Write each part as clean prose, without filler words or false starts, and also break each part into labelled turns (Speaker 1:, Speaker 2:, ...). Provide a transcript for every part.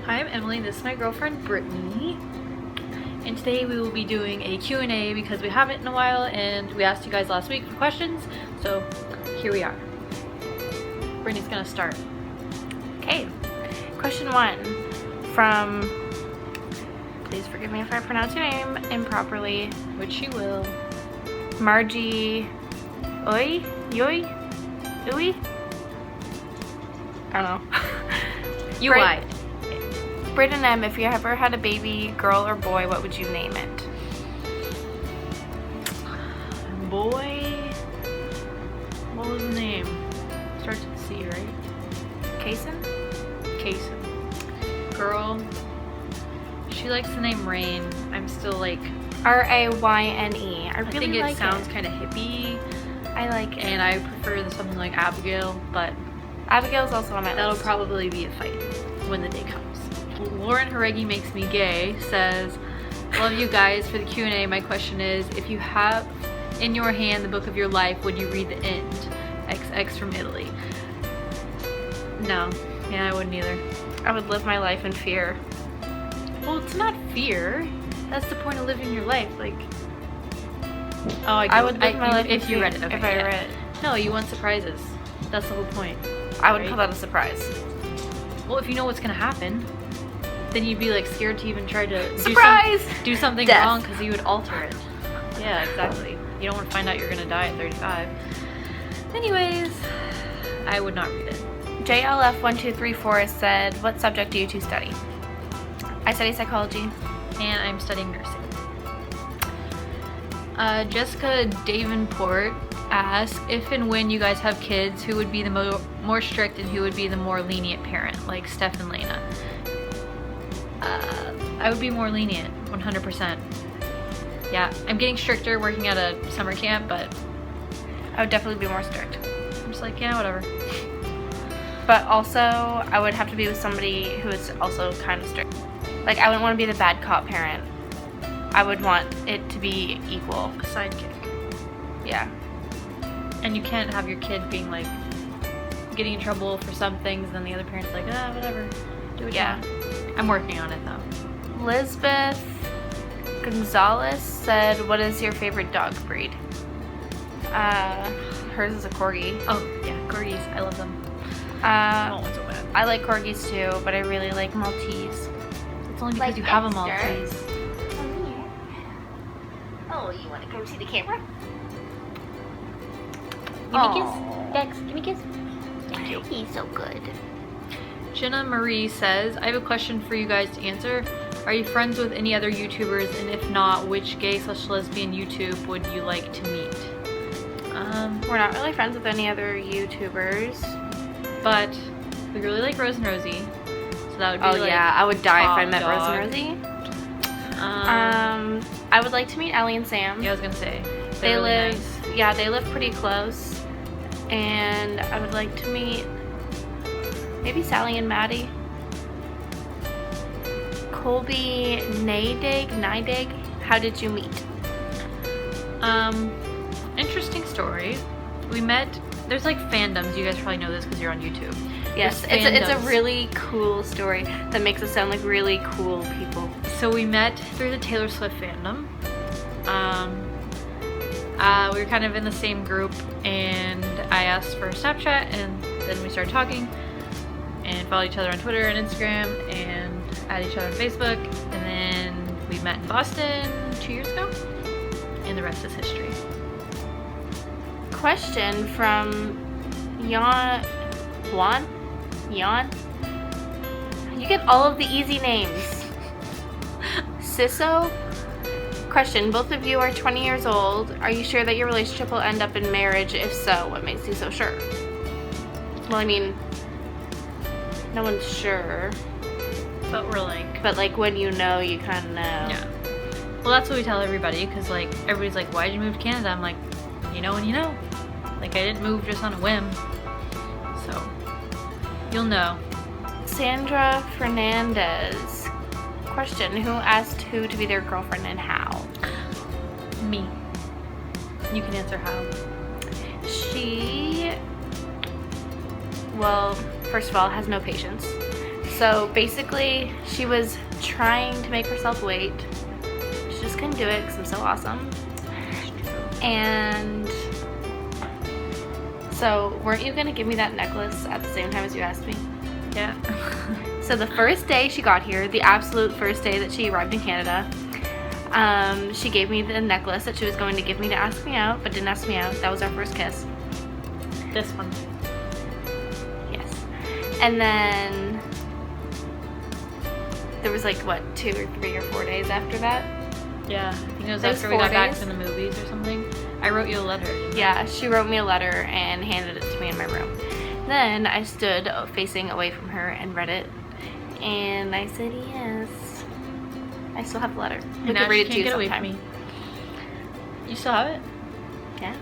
Speaker 1: Hi, I'm Emily. This is my girlfriend, Brittany. And today we will be doing a Q&A because we haven't in a while and we asked you guys last week for questions. So here we are. Brittany's gonna start.
Speaker 2: Okay. Question 1 from, please forgive me if I pronounce your name improperly,
Speaker 1: Which she will.
Speaker 2: Margie Oi? Yoi? Ui? I don't know.
Speaker 1: UI.
Speaker 2: Britt and Em, if you ever had a baby, girl or boy, what would you name it?
Speaker 1: Boy. What was the name? Starts with C, right?
Speaker 2: Kason?
Speaker 1: Kason. Girl. She likes the name Rain. I'm still like.
Speaker 2: Rayne. I
Speaker 1: think it sounds kind of hippie.
Speaker 2: I like it.
Speaker 1: And I prefer something like Abigail, but
Speaker 2: Abigail's also on my
Speaker 1: that'll
Speaker 2: list.
Speaker 1: probably be a fight when the day comes. Lauren Haregi Makes Me Gay says, love you guys. For the Q&A, my question is, if you have in your hand the book of your life, would you read the end? XX from Italy. No. Yeah, I wouldn't either.
Speaker 2: I would live my life in fear.
Speaker 1: Well, it's not fear. That's the point of living your life. Like, oh,
Speaker 2: I would live my life
Speaker 1: if you read it. Okay,
Speaker 2: if I read it.
Speaker 1: No, you want surprises. That's the whole point.
Speaker 2: I would
Speaker 1: right?
Speaker 2: call that a surprise.
Speaker 1: Well, if you know what's gonna happen, then you'd be like scared to even try to do something
Speaker 2: Death.
Speaker 1: wrong because you would alter it. Yeah, exactly. You don't want to find out you're gonna die at 35. Anyways, I would not read it.
Speaker 2: JLF1234 said, what subject do you two study? I study psychology.
Speaker 1: And I'm studying nursing. Jessica Davenport asked, if and when you guys have kids, who would be the more strict and who would be the more lenient parent, like Steph and Lena? I would be more lenient, 100%. Yeah, I'm getting stricter working at a summer camp, but
Speaker 2: I would definitely be more strict.
Speaker 1: I'm just like, yeah, whatever.
Speaker 2: But also, I would have to be with somebody who is also kind of strict. Like, I wouldn't want to be the bad cop parent. I would want it to be equal.
Speaker 1: A sidekick.
Speaker 2: Yeah.
Speaker 1: And you can't have your kid being like, getting in trouble for some things, and then the other parent's like, ah, whatever. Do what you want. I'm working on it, though.
Speaker 2: Lisbeth Gonzalez said, what is your favorite dog breed? Hers is a corgi.
Speaker 1: Oh, yeah, corgis. I love them. I want one so bad.
Speaker 2: I like corgis too, but I really like Maltese.
Speaker 1: It's only because you have a Maltese.
Speaker 2: Oh, you want to come see the camera?
Speaker 1: Give me a kiss. Dex, give me a kiss.
Speaker 2: Thank you. He's so good.
Speaker 1: Jenna Marie says, I have a question for you guys to answer. Are you friends with any other YouTubers? And if not, which gay/lesbian YouTube would you like to meet?
Speaker 2: We're not really friends with any other YouTubers.
Speaker 1: But we really like Rose and Rosie. So that would be like,
Speaker 2: yeah, I would die if I met
Speaker 1: dog.
Speaker 2: Rose and Rosie. I would like to meet Ellie and Sam.
Speaker 1: Yeah, I was gonna say.
Speaker 2: They
Speaker 1: really
Speaker 2: live,
Speaker 1: nice.
Speaker 2: Yeah, they live pretty close. And I would like to meet maybe Sally and Maddy. Colby Neidig, how did you meet?
Speaker 1: Interesting story. We met, there's like fandoms, you guys probably know this because you're on YouTube.
Speaker 2: Yes, it's a really cool story that makes us sound like really cool people.
Speaker 1: So we met through the Taylor Swift fandom. We were kind of in the same group, and I asked for Snapchat, and then we started talking and followed each other on Twitter and Instagram and added each other on Facebook, and then we met in Boston 2 years ago, and the rest is history.
Speaker 2: Question from Juan. You get all of the easy names. Sisso. Question, both of you are 20 years old. Are you sure that your relationship will end up in marriage? If so, what makes you so sure? Well, I mean, no one's sure.
Speaker 1: But we're like...
Speaker 2: But like when you know, you kind of know.
Speaker 1: Yeah. Well, that's what we tell everybody, because like, everybody's like, why'd you move to Canada? I'm like, you know when you know. Like, I didn't move just on a whim. So, you'll know.
Speaker 2: Sandra Fernandez. Question, who asked who to be their girlfriend and how?
Speaker 1: Me. You can answer how.
Speaker 2: She, well, first of all, has no patience. So basically, she was trying to make herself wait. She just couldn't do it because I'm so awesome. And so, weren't you gonna give me that necklace at the same time as you asked me?
Speaker 1: Yeah.
Speaker 2: So the first day she got here, the absolute first day that she arrived in Canada, she gave me the necklace that she was going to give me to ask me out, but didn't ask me out. That was our first kiss.
Speaker 1: This one.
Speaker 2: Yes. And then there was like, what, 2 or 3 or 4 days after that?
Speaker 1: Yeah, I think it was
Speaker 2: There was
Speaker 1: after we
Speaker 2: 4
Speaker 1: got back
Speaker 2: days.
Speaker 1: from the movies or something. I wrote you a letter.
Speaker 2: Yeah, she wrote me a letter and handed it to me in my room. Then I stood facing away from her and read it, and I said yes. I still have the letter. We
Speaker 1: Now
Speaker 2: could read
Speaker 1: she
Speaker 2: it to
Speaker 1: can't
Speaker 2: you
Speaker 1: get away
Speaker 2: sometime.
Speaker 1: from me. You still have it?
Speaker 2: Yeah.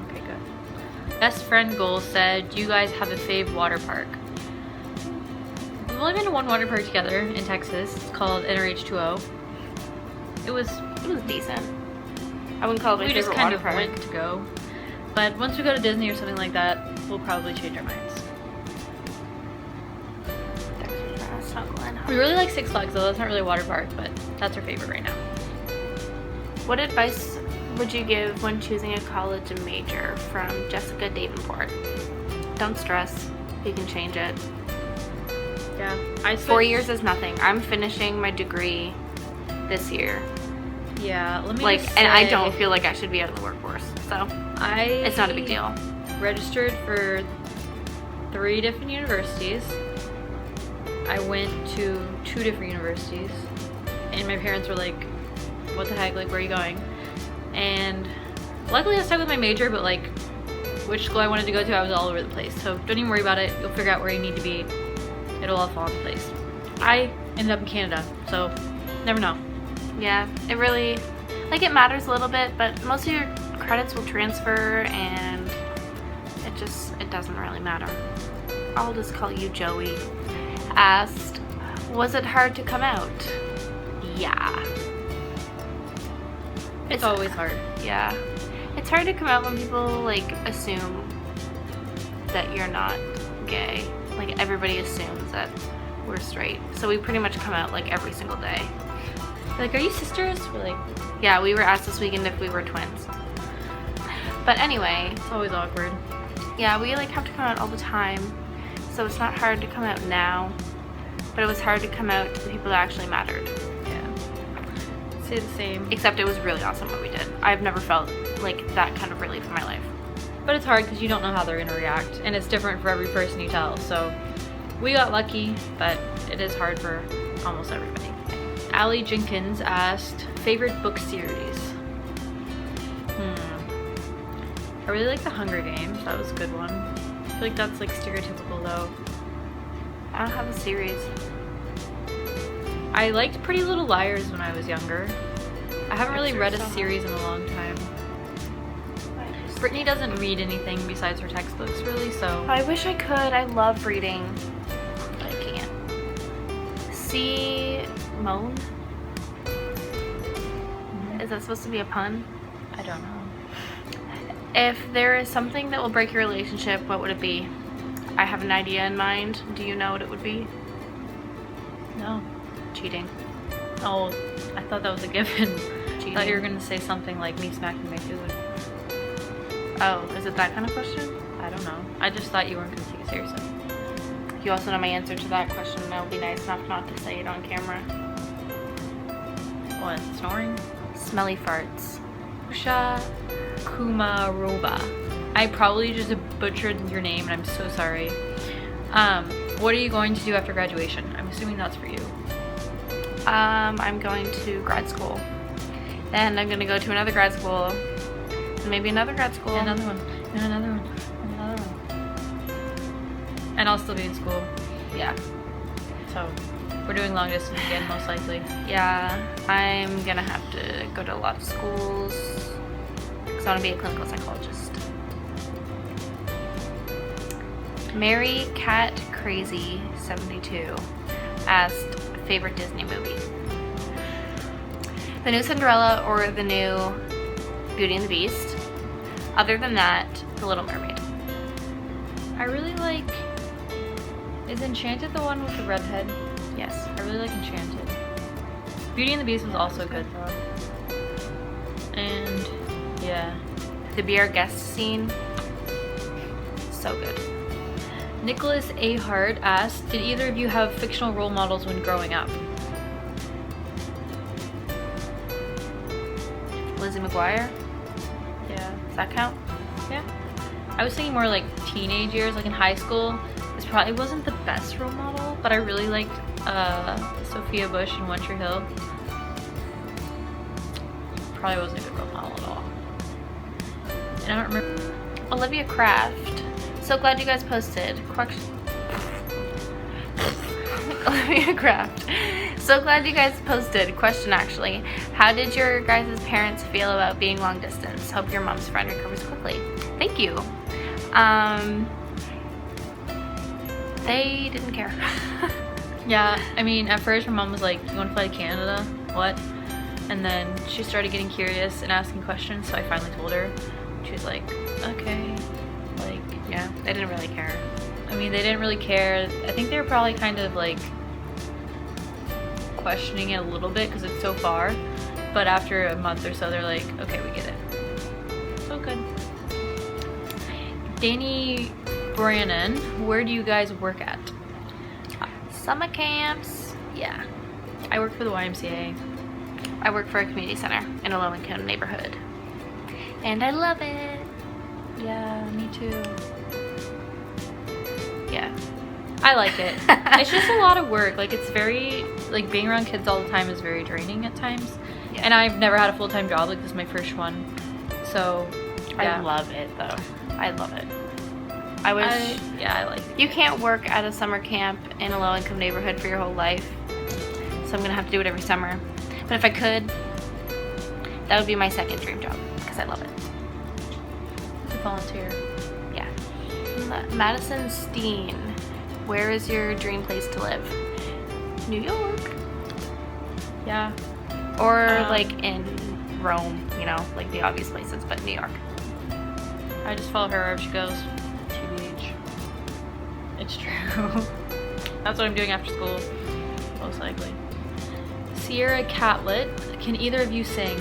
Speaker 1: Okay, good. Best friend goal said, do you guys have a fave water park? We've only been to one water park together in Texas. It's called NRH2O. It was
Speaker 2: decent. I wouldn't call it my
Speaker 1: we just
Speaker 2: favorite
Speaker 1: kind
Speaker 2: water
Speaker 1: of
Speaker 2: park.
Speaker 1: went to go. But once we go to Disney or something like that, we'll probably change our minds. We really like Six Flags though. That's not really a water park, but that's our favorite right now.
Speaker 2: What advice would you give when choosing a college and major? From Jessica Davenport. Don't stress. You can change it.
Speaker 1: Yeah.
Speaker 2: 4 years is nothing. I'm finishing my degree this year.
Speaker 1: Yeah, let me
Speaker 2: Like,
Speaker 1: just
Speaker 2: and I
Speaker 1: say,
Speaker 2: don't feel like I should be out in the workforce. So it's not a big deal.
Speaker 1: Registered for 3 different universities. I went to 2 different universities, and my parents were like, what the heck, like, where are you going? And luckily I stuck with my major, but like, which school I wanted to go to, I was all over the place. So don't even worry about it. You'll figure out where you need to be. It'll all fall into place. I ended up in Canada, so never know.
Speaker 2: Yeah, it really, like, it matters a little bit, but most of your credits will transfer, and it doesn't really matter. I'll just call you Joey. Asked, was it hard to come out? Yeah.
Speaker 1: It's always hard.
Speaker 2: Yeah. It's hard to come out when people, like, assume that you're not gay. Like, everybody assumes that we're straight. So we pretty much come out, like, every single day.
Speaker 1: They're like, are you sisters? We're like,
Speaker 2: yeah, we were asked this weekend if we were twins. But anyway.
Speaker 1: It's always awkward.
Speaker 2: Yeah, we, like, have to come out all the time. So it's not hard to come out now. But it was hard to come out to the people that actually mattered.
Speaker 1: Yeah. Say the same.
Speaker 2: Except it was really awesome what we did. I've never felt like that kind of relief in my life.
Speaker 1: But it's hard because you don't know how they're going to react. And it's different for every person you tell. So we got lucky, but it is hard for almost everybody. Allie Jenkins asked, favorite book series? I really like The Hunger Games. That was a good one. I feel like that's like stereotypical though.
Speaker 2: I don't have a series.
Speaker 1: I liked Pretty Little Liars when I was younger. I haven't really read a series in a long time. Brittany doesn't read anything besides her textbooks really, so.
Speaker 2: I wish I could. I love reading, but I can't. Simone? Is that supposed to be a pun?
Speaker 1: I don't know.
Speaker 2: If there is something that will break your relationship, what would it be? I have an idea in mind. Do you know what it would be?
Speaker 1: No.
Speaker 2: Cheating.
Speaker 1: Oh, I thought that was a given.
Speaker 2: Cheating.
Speaker 1: I thought you were going to say something like me smacking my food.
Speaker 2: Oh, is it that kind of question?
Speaker 1: I don't know. I just thought you weren't going to take it seriously.
Speaker 2: You also know my answer to that question. That would be nice enough not to say it on camera.
Speaker 1: What? Snoring?
Speaker 2: Smelly farts.
Speaker 1: Usha Kumaroba. I probably just butchered your name and I'm so sorry. What are you going to do after graduation? I'm assuming that's for you.
Speaker 2: I'm going to grad school. Then I'm going to go to another grad school. And maybe another grad school.
Speaker 1: And another one. And another one. And another one. And I'll still be in school.
Speaker 2: Yeah.
Speaker 1: So we're doing long distance again, most likely.
Speaker 2: Yeah. I'm going to have to go to a lot of schools. Because I want to be a clinical psychologist. Mary Cat Crazy 72 asked favorite Disney movie. The new Cinderella or the new Beauty and the Beast. Other than that, The Little Mermaid.
Speaker 1: I really like... Is Enchanted the one with the redhead?
Speaker 2: Yes.
Speaker 1: I really like Enchanted. Beauty and the Beast was also good though. And yeah.
Speaker 2: The Be Our Guest scene. So good.
Speaker 1: Nicholas A. Hart asked, did either of you have fictional role models when growing up?
Speaker 2: Lizzie McGuire.
Speaker 1: Yeah.
Speaker 2: Does that count?
Speaker 1: Yeah. I was thinking more like teenage years, like in high school. This probably wasn't the best role model, but I really liked Sophia Bush in One Tree Hill. Probably wasn't a good role model at all. And I don't remember.
Speaker 2: Olivia Kraft. So glad you guys posted. Olivia Kraft. So glad you guys posted. Question actually. How did your guys' parents feel about being long distance? Hope your mom's friend recovers quickly. Thank you. They didn't care.
Speaker 1: Yeah, I mean, at first my mom was like, you want to fly to Canada? What? And then she started getting curious and asking questions, so I finally told her. She was like, okay. Like,
Speaker 2: Yeah, they didn't really care.
Speaker 1: I mean, they didn't really care. I think they were probably kind of like questioning it a little bit because it's so far. But after a month or so, they're like, okay, we get it. So good. Danny Brannon, where do you guys work at?
Speaker 2: Summer camps.
Speaker 1: Yeah. I work for the YMCA.
Speaker 2: I work for a community center in a low-income neighborhood. And I love it.
Speaker 1: Yeah, me too.
Speaker 2: Yeah.
Speaker 1: I like it. It's just a lot of work. Like, it's very, like, being around kids all the time is very draining at times.
Speaker 2: Yeah.
Speaker 1: And I've never had a full-time job. Like, this is my first one. So, yeah.
Speaker 2: I love it, though. I love it. I wish...
Speaker 1: yeah, I like it.
Speaker 2: You can't work at a summer camp in a low-income neighborhood for your whole life. So I'm going to have to do it every summer. But if I could, that would be my second dream job. Because I love it.
Speaker 1: To volunteer.
Speaker 2: Yeah. Madison Steen. Where is your dream place to live? New York.
Speaker 1: Yeah.
Speaker 2: Or like in Rome, you know, like the obvious places, but New York.
Speaker 1: I just follow her wherever she goes. TBH. It's true. That's what I'm doing after school. Most likely. Sierra Catlett. Can either of you sing?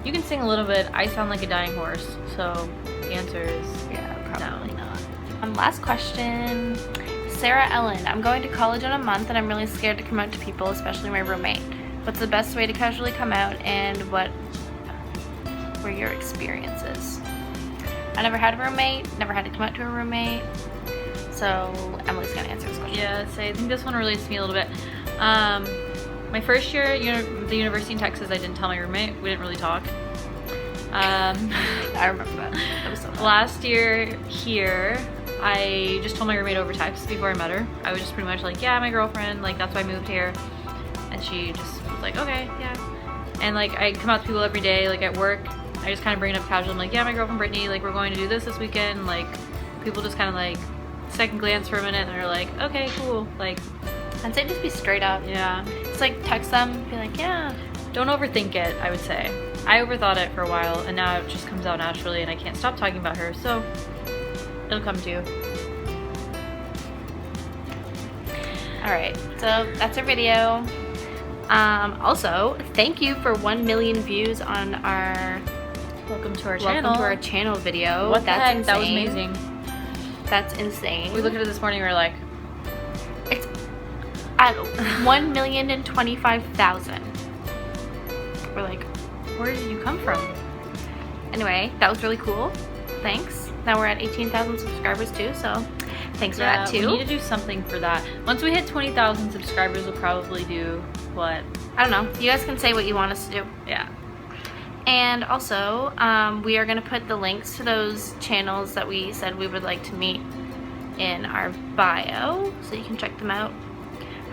Speaker 1: You can sing a little bit. I sound like a dying horse. So the answer is
Speaker 2: Yeah, probably
Speaker 1: no.
Speaker 2: not. Last question. Sarah Ellen. I'm going to college in a month and I'm really scared to come out to people, especially my roommate. What's the best way to casually come out and what were your experiences? I never had a roommate, never had to come out to a roommate. So Emily's gonna answer this question.
Speaker 1: Yeah, so I think this one relates to me a little bit. My first year at the university in Texas, I didn't tell my roommate. We didn't really talk.
Speaker 2: I remember that. That was so fun.
Speaker 1: Last year here, I just told my roommate over text before I met her. I was just pretty much like, yeah, my girlfriend, like that's why I moved here. And she just was like, okay, yeah. And like I come out to people every day, like at work, I just kind of bring it up casually. I'm like, yeah, my girlfriend Brittany, like we're going to do this weekend. Like people just kind of like second glance for a minute and they're like, okay, cool. Like,
Speaker 2: I'd say just be straight up.
Speaker 1: yeah.
Speaker 2: It's like text them, be like, yeah.
Speaker 1: Don't overthink it, I would say. I overthought it for a while and now it just comes out naturally and I can't stop talking about her, so it'll come to you.
Speaker 2: Alright, so that's our video. Also, thank you for 1 million views on our
Speaker 1: Welcome to our
Speaker 2: Welcome to our channel video.
Speaker 1: What the heck?
Speaker 2: Insane.
Speaker 1: That was amazing.
Speaker 2: That's insane.
Speaker 1: We looked at it this morning, we were like,
Speaker 2: It's at 1,025,000. We're like,
Speaker 1: where did you come from?
Speaker 2: anyway, that was really cool. Thanks. Now we're at 18,000 subscribers too, so thanks for that too.
Speaker 1: We need to do something for that. Once we hit 20,000 subscribers, we'll probably do what?
Speaker 2: I don't know. You guys can say what you want us to do.
Speaker 1: Yeah.
Speaker 2: And also, we are going to put the links to those channels that we said we would like to meet in our bio, so you can check them out.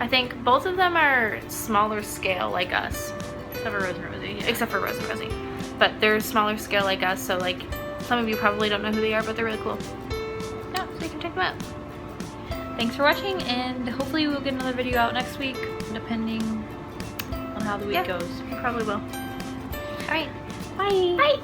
Speaker 2: I think both of them are smaller scale like us.
Speaker 1: Except for Rose and Rosie. Yeah.
Speaker 2: Except for Rose and Rosie. But they're smaller scale like us, so like some of you probably don't know who they are, but they're really cool. Yeah, so you can check them out.
Speaker 1: Thanks for watching, and hopefully we'll get another video out next week, depending on how the week goes.
Speaker 2: We probably will. Alright.
Speaker 1: Bye.
Speaker 2: Bye.